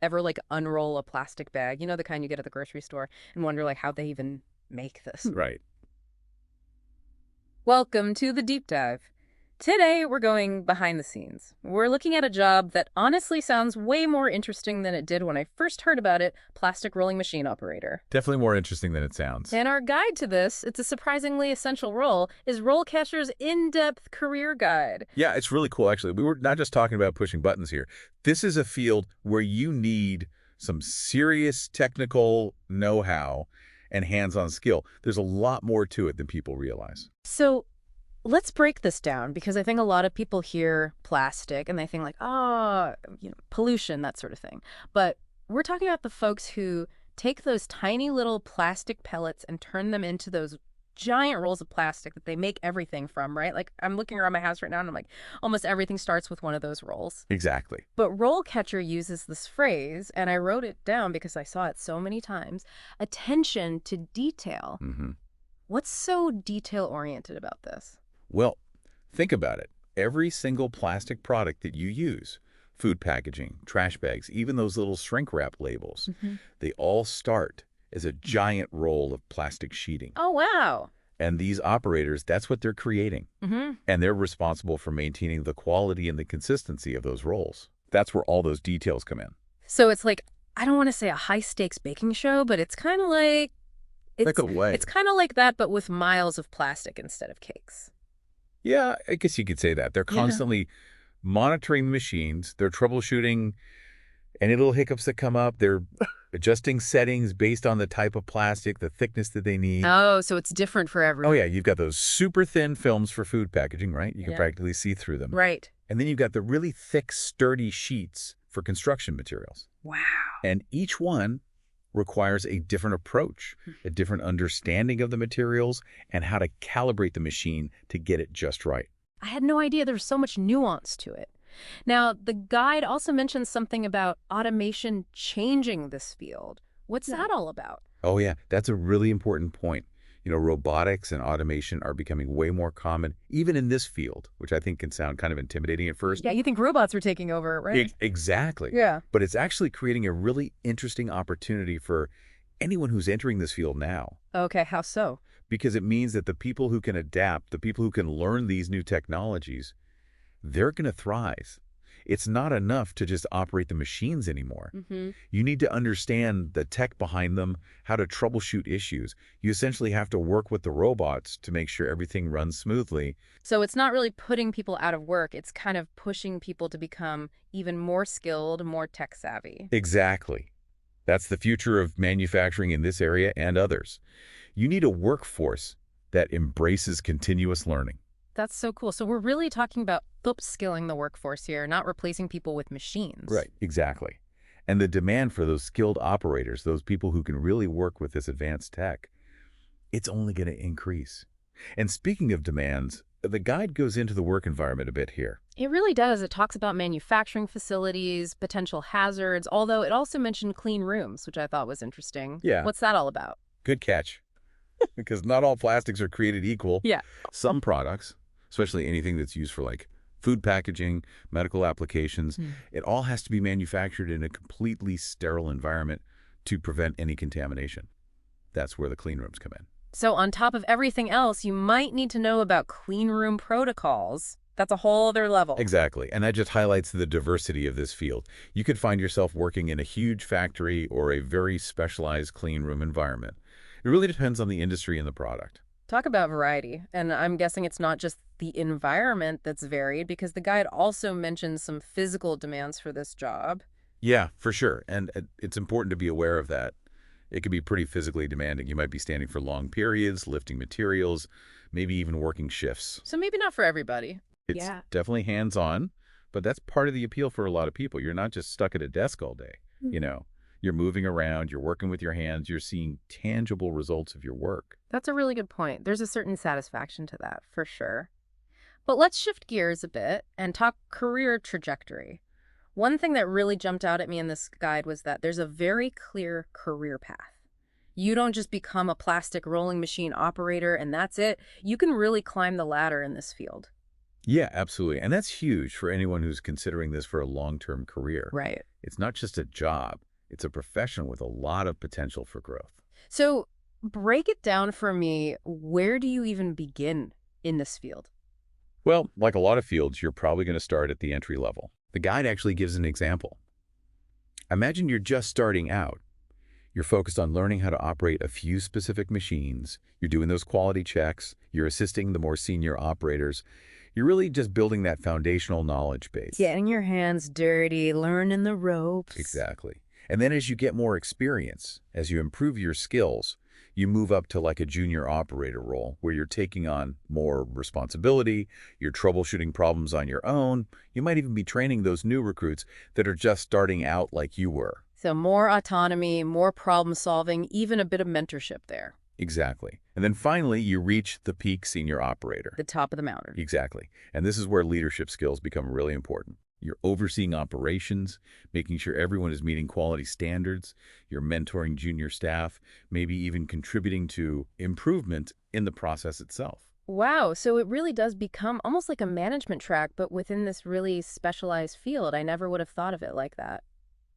ever like unroll a plastic bag, the kind you get at the grocery store, and wonder like how they even make this? Right. Welcome to the deep dive. Today we're going behind the scenes. We're looking at a job that honestly sounds way more interesting than it did when I first heard about it, plastic rolling machine operator. Definitely more interesting than it sounds. And our guide to this, it's a surprisingly essential role, is RoleCatcher's in-depth career guide. Yeah, it's really cool, actually. We were not just talking about pushing buttons here. This is a field where you need some serious technical know-how and hands-on skill. There's a lot more to it than people realize. So let's break this down because I think a lot of people hear plastic and they think like, oh, pollution, that sort of thing. But we're talking about the folks who take those tiny little plastic pellets and turn them into those giant rolls of plastic that they make everything from, right? Like I'm looking around my house right now and I'm like, almost everything starts with one of those rolls. Exactly. But RoleCatcher uses this phrase, and I wrote it down because I saw it so many times, attention to detail. Mm-hmm. What's so detail-oriented about this? Well, think about it. Every single plastic product that you use, food packaging, trash bags, even those little shrink wrap labels, they all start as a giant roll of plastic sheeting. Oh, wow. And these operators, that's what they're creating. Mm-hmm. And they're responsible for maintaining the quality and the consistency of those rolls. That's where all those details come in. So it's like, I don't want to say a high-stakes baking show, but it's kind of like... Like a way. It's kind of like that, but with miles of plastic instead of cakes. Yeah, I guess you could say that. They're constantly monitoring the machines. They're troubleshooting any little hiccups that come up. They're adjusting settings based on the type of plastic, the thickness that they need. Oh, so it's different for everyone. Oh, yeah. You've got those super thin films for food packaging, right? You can practically see through them. Right. And then you've got the really thick, sturdy sheets for construction materials. Wow. And each one requires a different approach, a different understanding of the materials, and how to calibrate the machine to get it just right. I had no idea there was so much nuance to it. Now, the guide also mentions something about automation changing this field. What's that all about? Oh, yeah, that's a really important point. Robotics and automation are becoming way more common, even in this field, which I think can sound kind of intimidating at first. Yeah, you think robots are taking over, right? Exactly. Yeah. But it's actually creating a really interesting opportunity for anyone who's entering this field now. Okay, how so? Because it means that the people who can adapt, the people who can learn these new technologies, they're going to thrive. It's not enough to just operate the machines anymore. You need to understand the tech behind them, how to troubleshoot issues. You essentially have to work with the robots to make sure everything runs smoothly. So it's not really putting people out of work. It's kind of pushing people to become even more skilled, more tech savvy. Exactly. That's the future of manufacturing in this area and others. You need a workforce that embraces continuous learning. That's so cool. So we're really talking about upskilling the workforce here, not replacing people with machines. Right, exactly. And the demand for those skilled operators, those people who can really work with this advanced tech, it's only going to increase. And speaking of demands, the guide goes into the work environment a bit here. It really does. It talks about manufacturing facilities, potential hazards, although it also mentioned clean rooms, which I thought was interesting. Yeah. What's that all about? Good catch. Because not all plastics are created equal. Yeah. Some products, especially anything that's used for like food packaging, medical applications, it all has to be manufactured in a completely sterile environment to prevent any contamination. That's where the clean rooms come in. So on top of everything else, you might need to know about clean room protocols. That's a whole other level. Exactly. And that just highlights the diversity of this field. You could find yourself working in a huge factory or a very specialized clean room environment. It really depends on the industry and the product. Talk about variety. And I'm guessing it's not just the environment that's varied, because the guide also mentions some physical demands for this job. Yeah, for sure. And it's important to be aware of that. It can be pretty physically demanding. You might be standing for long periods, lifting materials, maybe even working shifts. So maybe not for everybody. It's definitely hands-on, but that's part of the appeal for a lot of people. You're not just stuck at a desk all day, You're moving around, you're working with your hands, you're seeing tangible results of your work. That's a really good point. There's a certain satisfaction to that, for sure. But let's shift gears a bit and talk career trajectory. One thing that really jumped out at me in this guide was that there's a very clear career path. You don't just become a plastic rolling machine operator and that's it. You can really climb the ladder in this field. Yeah, absolutely. And that's huge for anyone who's considering this for a long-term career. Right. It's not just a job. It's a profession with a lot of potential for growth. So break it down for me. Where do you even begin in this field? Well, like a lot of fields, you're probably going to start at the entry level. The guide actually gives an example. Imagine you're just starting out. You're focused on learning how to operate a few specific machines. You're doing those quality checks. You're assisting the more senior operators. You're really just building that foundational knowledge base. Getting your hands dirty, learning the ropes. Exactly. And then as you get more experience, as you improve your skills, you move up to like a junior operator role where you're taking on more responsibility, you're troubleshooting problems on your own. You might even be training those new recruits that are just starting out like you were. So more autonomy, more problem solving, even a bit of mentorship there. Exactly. And then finally, you reach the peak senior operator. The top of the mountain. Exactly. And this is where leadership skills become really important. You're overseeing operations, making sure everyone is meeting quality standards. You're mentoring junior staff, maybe even contributing to improvement in the process itself. Wow, so it really does become almost like a management track, but within this really specialized field. I never would have thought of it like that.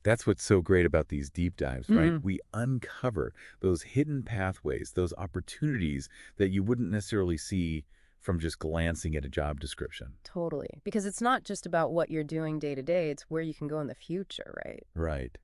That's what's so great about these deep dives, right? Mhm. We uncover those hidden pathways, those opportunities that you wouldn't necessarily see from just glancing at a job description. Totally. Because it's not just about what you're doing day to day, it's where you can go in the future, right? Right.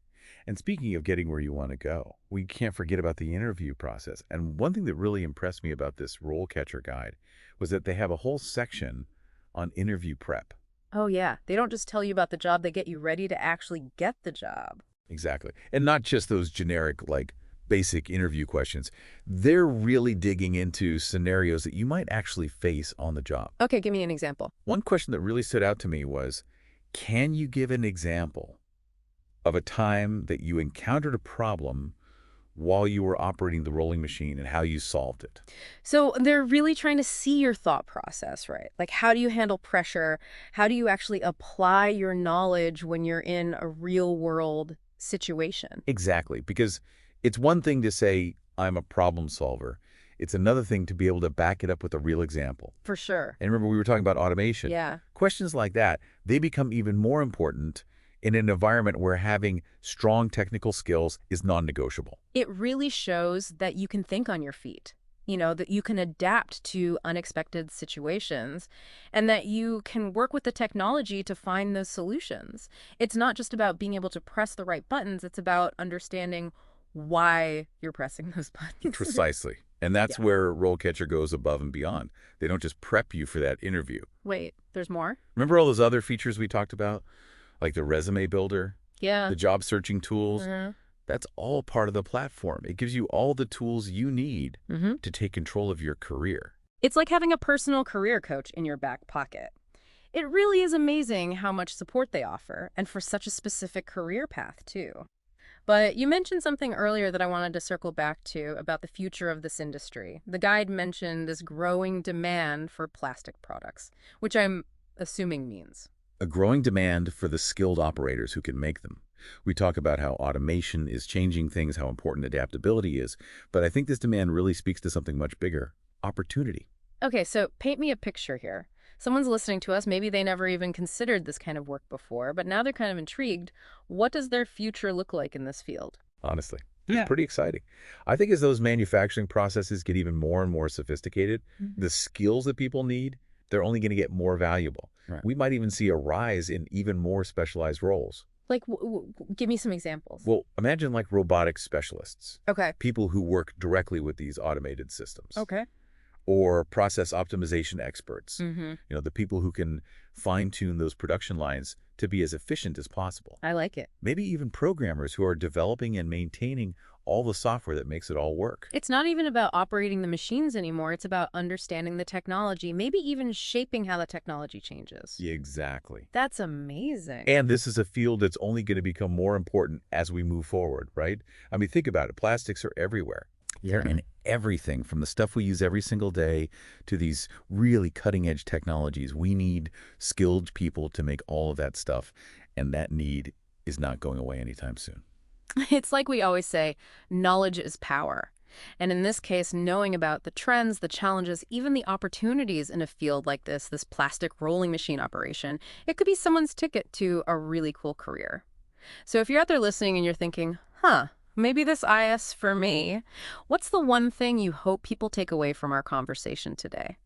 And speaking of getting where you want to go, we can't forget about the interview process. And one thing that really impressed me about this RoleCatcher guide was that they have a whole section on interview prep. Oh, yeah. They don't just tell you about the job, they get you ready to actually get the job. Exactly. And not just those generic, like, basic interview questions. They're really digging into scenarios that you might actually face on the job. Okay, give me an example. One question that really stood out to me was, can you give an example of a time that you encountered a problem while you were operating the rolling machine and how you solved it? So they're really trying to see your thought process, right? Like, how do you handle pressure? How do you actually apply your knowledge when you're in a real world situation? Exactly, because it's one thing to say, I'm a problem solver. It's another thing to be able to back it up with a real example. For sure. And remember, we were talking about automation. Yeah. Questions like that, they become even more important in an environment where having strong technical skills is non-negotiable. It really shows that you can think on your feet, that you can adapt to unexpected situations and that you can work with the technology to find those solutions. It's not just about being able to press the right buttons, it's about understanding why you're pressing those buttons. Precisely. And that's Yeah. where RoleCatcher goes above and beyond. They don't just prep you for that interview. Wait, there's more? Remember all those other features we talked about? Like the resume builder, Yeah. the job searching tools? Uh-huh. That's all part of the platform. It gives you all the tools you need Mm-hmm. to take control of your career. It's like having a personal career coach in your back pocket. It really is amazing how much support they offer, and for such a specific career path, too. But you mentioned something earlier that I wanted to circle back to about the future of this industry. The guide mentioned this growing demand for plastic products, which I'm assuming means. A growing demand for the skilled operators who can make them. We talk about how automation is changing things, how important adaptability is, but I think this demand really speaks to something much bigger, opportunity. Okay, so paint me a picture here. Someone's listening to us, maybe they never even considered this kind of work before, but now they're kind of intrigued. What does their future look like in this field? Honestly. Yeah. It's pretty exciting. I think as those manufacturing processes get even more and more sophisticated, Mhm. the skills that people need, they're only going to get more valuable. Right. We might even see a rise in even more specialized roles. Like, give me some examples. Well, imagine like robotics specialists, Okay. people who work directly with these automated systems. Okay. Or process optimization experts, Mm-hmm. the people who can fine-tune those production lines to be as efficient as possible. I like it. Maybe even programmers who are developing and maintaining all the software that makes it all work. It's not even about operating the machines anymore. It's about understanding the technology, maybe even shaping how the technology changes. Exactly. That's amazing. And this is a field that's only going to become more important as we move forward, right? I mean, think about it. Plastics are everywhere. They're in everything, from the stuff we use every single day to these really cutting-edge technologies. We need skilled people to make all of that stuff, and that need is not going away anytime soon. It's like we always say, knowledge is power. And in this case, knowing about the trends, the challenges, even the opportunities in a field like this plastic rolling machine operation, it could be someone's ticket to a really cool career. So if you're out there listening and you're thinking, huh, maybe this IS for me, what's the one thing you hope people take away from our conversation today?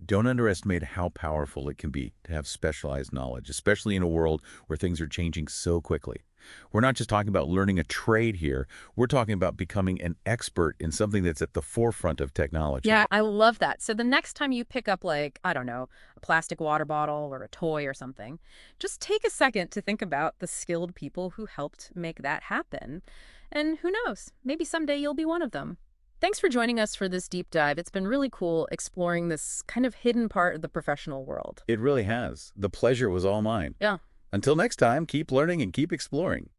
Don't underestimate how powerful it can be to have specialized knowledge, especially in a world where things are changing so quickly. We're not just talking about learning a trade here. We're talking about becoming an expert in something that's at the forefront of technology. Yeah, I love that. So the next time you pick up, like, I don't know, a plastic water bottle or a toy or something, just take a second to think about the skilled people who helped make that happen. And who knows, maybe someday you'll be one of them. Thanks for joining us for this deep dive. It's been really cool exploring this kind of hidden part of the professional world. It really has. The pleasure was all mine. Yeah. Until next time, keep learning and keep exploring.